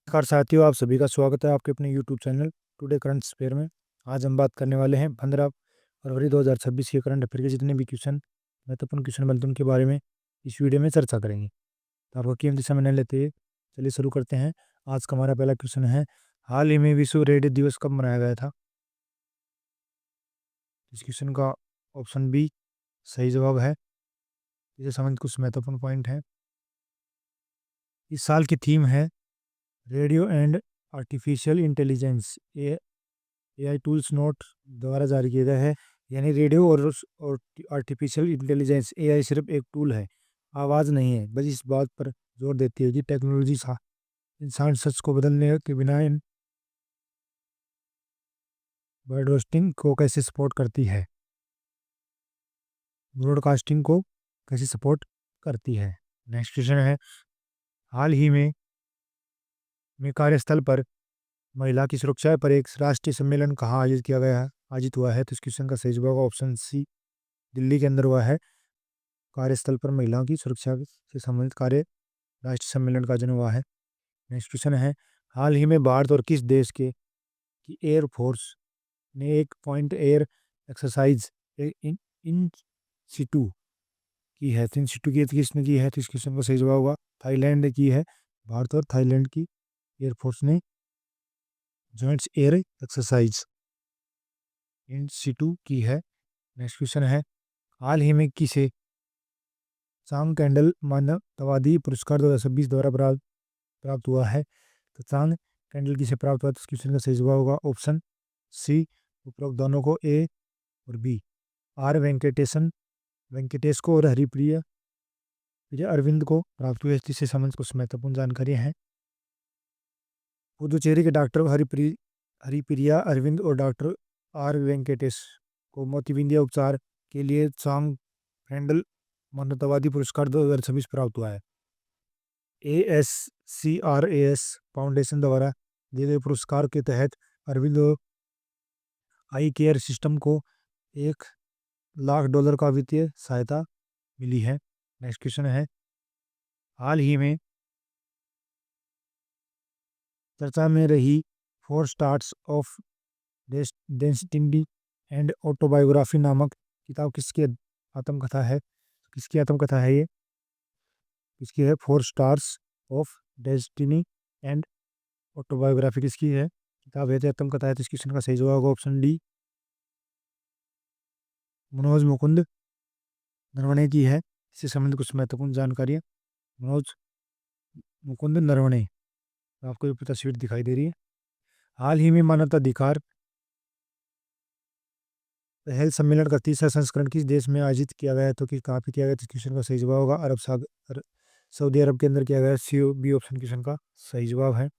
नमस्कार साथियों, आप सभी का स्वागत है आपके अपने YouTube channel today current affair में। आज हम बात करने वाले हैं 15 फरवरी 2026 के करंट अफेयर के जितने भी क्वेश्चन महत्वपूर्ण क्वेश्चन बनते हैं उनके बारे में इस वीडियो में चर्चा करेंगे। तो आपको कीमती समय नहीं लेते हुए चलिए शुरू करते हैं। आज का हमारा पहला क्वेश्चन है, हाल ही में विश्व रेडियो दिवस कब मनाया गया था? इस क्वेश्चन का ऑप्शन बी सही जवाब है। इसे संबंधित कुछ महत्वपूर्ण पॉइंट हैं। इस साल की थीम है radio and artificial intelligence. AI tools note द्वारा जारी किया गया है। यानी रेडियो और आर्टिफिशियल इंटेलिजेंस, एआई सिर्फ एक टूल है, आवाज़ नहीं है। बस इस बात पर जोर देती है कि टेक्नोलॉजी इंसान सच को बदलने के बिना इन ब्रॉडकास्टिंग को कैसे सपोर्ट करती है ब्रॉडकास्टिंग को कैसे सपोर्ट करती है। नेक्स्ट क्वेश्चन है, हाल ही में कार्यस्थल पर महिला की सुरक्षा पर एक राष्ट्रीय सम्मेलन कहाँ आयोजित किया गया है आयोजित हुआ है? तो इस क्वेश्चन का सही जवाब ऑप्शन सी दिल्ली के अंदर हुआ है। कार्यस्थल पर महिलाओं की सुरक्षा से संबंधित कार्य राष्ट्रीय सम्मेलन का आयोजन हुआ है। नेक्स्ट क्वेश्चन है, हाल ही में भारत और किस देश के की एयरफोर्स ने एक पॉइंट एयर एक्सरसाइज इन इन सिटू की है? तो इन सिटू की किसने की है? तो इस क्वेश्चन का सही जवाब होगा थाईलैंड ने की है। भारत और थाईलैंड की एयरफोर्स ने joint air exercise in Situ की है। नेक्स्ट क्वेश्चन है, हाल ही में किसे सांग कैंडल मानवतावादी पुरस्कार 2026 द्वारा प्राप्त हुआ है? तो सांग कैंडल किसे प्राप्त हुआ? तो इस क्वेश्चन का सही जवाब होगा ऑप्शन सी उपरोक्त दोनों को, ए और बी। आर वेंकटेश को और हरिप्रिया अरविंद को प्राप्त हुए। इससे संबंधित कुछ महत्वपूर्ण जानकारी है। पुदुचेरी के डॉक्टर हरिप्रिया अरविंद और डॉक्टर आर वेंकटेश को मोतिबिंदिया उपचार के लिए सांग कैंडल मानवतावादी पुरस्कार 2026 प्राप्त हुआ है। ASCRAS फाउंडेशन द्वारा दिए गए पुरस्कार के तहत अरविंद आई केयर सिस्टम को $1 लाख का वित्तीय सहायता मिली है। नेक्स्ट क्वेश्चन है, हाल ही में चर्चा में रही four stars of destiny and autobiography नामक किताब किसकी आत्मकथा है? किसकी आत्मकथा है ये? किसकी है? Four stars of destiny and autobiography किसकी है? किताब है, आत्मकथा है। तो इस क्वेश्चन का सही जवाब होगा ऑप्शन डी मनोज मुकुंद नरवणे की है। इससे संबंधित कुछ महत्वपूर्ण जानकारी है। मनोज मुकुंद नरवणे, आपको ये तस्वीर दिखाई दे रही है। हाल ही में मानवाधिकार पहल सम्मेलन का तीसरा संस्करण किस देश में आयोजित किया गया है? तो कि कहाँ पे किया गया? तो क्वेश्चन का सही जवाब होगा सऊदी अरब के अंदर किया गया। सी बी ऑप्शन क्वेश्चन का सही जवाब है।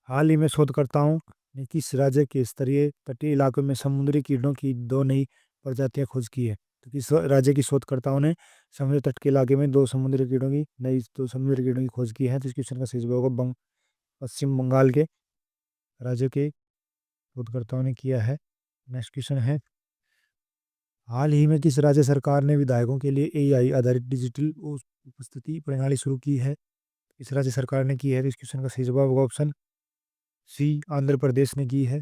हाल ही में शोधकर्ताओं ने किस राज्य के स्तरीय तटीय इलाकों में समुद्री कीड़ों की दो नई प्रजातियां खोज की है? तो किस राज्य की शोधकर्ताओं ने समुद्र तट के इलाके में दो समुद्री कीड़ों की खोज की है? तो इस क्वेश्चन का सही जवाब होगा पश्चिम बंगाल के राज्य के शोधकर्ताओं ने किया है। नेक्स्ट क्वेश्चन है, हाल ही में किस राज्य सरकार ने विधायकों के लिए एआई आधारित डिजिटल उपस्थिति प्रणाली शुरू की है? किस राज्य सरकार ने की है? तो इस क्वेश्चन का सही जवाब होगा ऑप्शन सी आंध्र प्रदेश ने की है।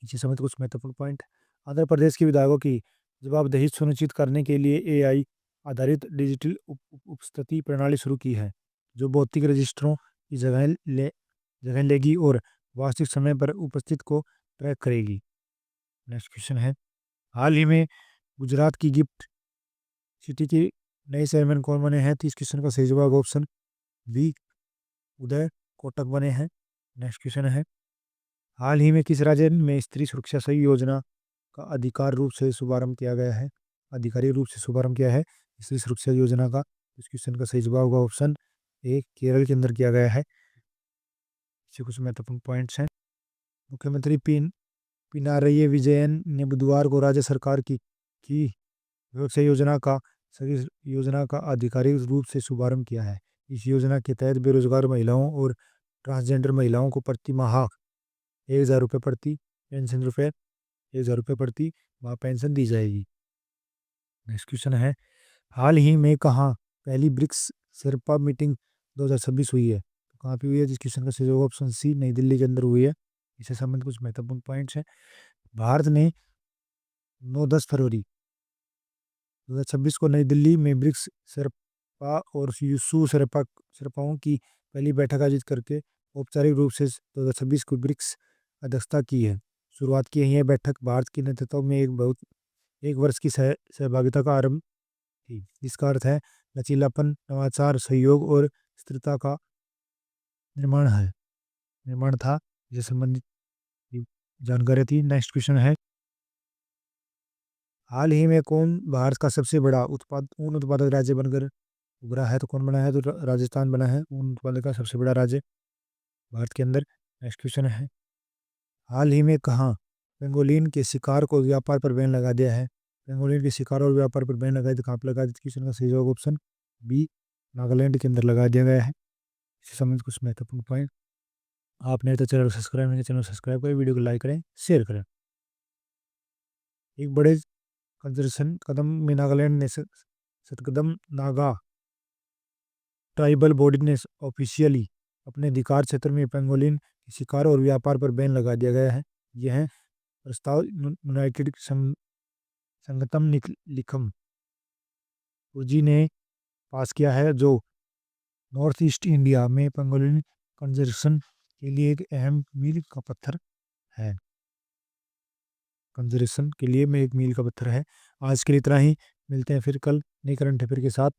इसी समय तो कुछ महत्वपूर्ण पॉइंट, आंध्र प्रदेश के विधायकों की जवाबदेही सुनिश्चित करने के लिए एआई आधारित डिजिटल उपस्थिति प्रणाली शुरू की है, जो भौतिक रजिस्टरों की जगह लेगी और वास्तविक समय पर उपस्थित को ट्रैक करेगी। नेक्स्ट क्वेश्चन है, हाल ही में गुजरात की गिफ्ट सिटी के नए चेयरमैन कौन बने हैं? तो इस क्वेश्चन का सही जवाब ऑप्शन बी उदय कोटक बने हैं। नेक्स्ट क्वेश्चन है, हाल ही में किस राज्य में स्त्री सुरक्षा सही योजना का अधिकार रूप से शुभारंभ किया गया है? आधिकारिक रूप से शुभारंभ किया है स्त्री सुरक्षा योजना का। इस क्वेश्चन का सही जवाब होगा ऑप्शन ए केरल के अंदर किया गया है। इससे कुछ महत्वपूर्ण पॉइंट्स हैं। मुख्यमंत्री पिनारयी विजयन ने बुधवार को राज्य सरकार की व्यवसाय योजना का आधिकारिक रूप से शुभारंभ किया है। इस योजना के तहत बेरोजगार महिलाओं और ट्रांसजेंडर महिलाओं को प्रति माह 1,000 रुपये प्रति माह पेंशन दी जाएगी। नेक्स्ट क्वेश्चन है, हाल ही में कहाँ पहली ब्रिक्स शेर्पा मीटिंग 2026 हुई है? कहाँ पे हुई है? जिस क्वेश्चन का सही जवाब ऑप्शन सी नई दिल्ली के अंदर हुई है। इससे संबंधित कुछ महत्वपूर्ण पॉइंट्स हैं। भारत ने 9-10 फरवरी 2026 को नई दिल्ली में ब्रिक्स शेर्पा और यूसू शेर्पाओं की पहली बैठक आयोजित करके औपचारिक रूप से 2026 को ब्रिक्स अध्यक्षता की है। शुरुआत की है यह बैठक भारत के नेतृत्व में एक वर्ष की सहभागिता का आरंभ थी, जिसका अर्थ है लचीलापन, नवाचार, सहयोग और स्थिरता का निर्माण था। इससे संबंधित जानकारी थी। नेक्स्ट क्वेश्चन है, हाल ही में कौन भारत का सबसे बड़ा ऊन उत्पादक राज्य बनकर उभरा है? तो कौन बना है? तो राजस्थान बना है ऊन उत्पादक का सबसे बड़ा राज्य भारत के अंदर। नेक्स्ट क्वेश्चन है, हाल ही में कहाँ पेंगोलिन के शिकार को व्यापार पर बैन लगा दिया है? पेंगोलिन के शिकार और व्यापार पर बैन लगाया तो कहाँ पर लगा दिया? क्वेश्चन का सही जवाब ऑप्शन बी नागालैंड के अंदर लगा दिया गया है। इससे संबंधित कुछ महत्वपूर्ण पॉइंट, आपने तो चैनल सब्सक्राइब नहीं, चैनल सब्सक्राइब करें, वीडियो को लाइक करें, शेयर करें। एक बड़े कंजर्वेशन कदम में नागालैंड ने सतकदम नागा ट्राइबल बॉडी ने ऑफिशियली अपने अधिकार क्षेत्र में पेंगोलिन के शिकार और व्यापार पर बैन लगा दिया गया है। यह प्रस्ताव यूनाइटेड संगतम निकम फूजी ने पास किया है, जो नॉर्थ ईस्ट इंडिया में पेंगोलिन कंजर्वेशन के लिए एक अहम मील का पत्थर है। कंजर्वेशन के लिए में एक मील का पत्थर है। आज के लिए इतना ही, मिलते हैं फिर कल नई करंट अफेयर के साथ।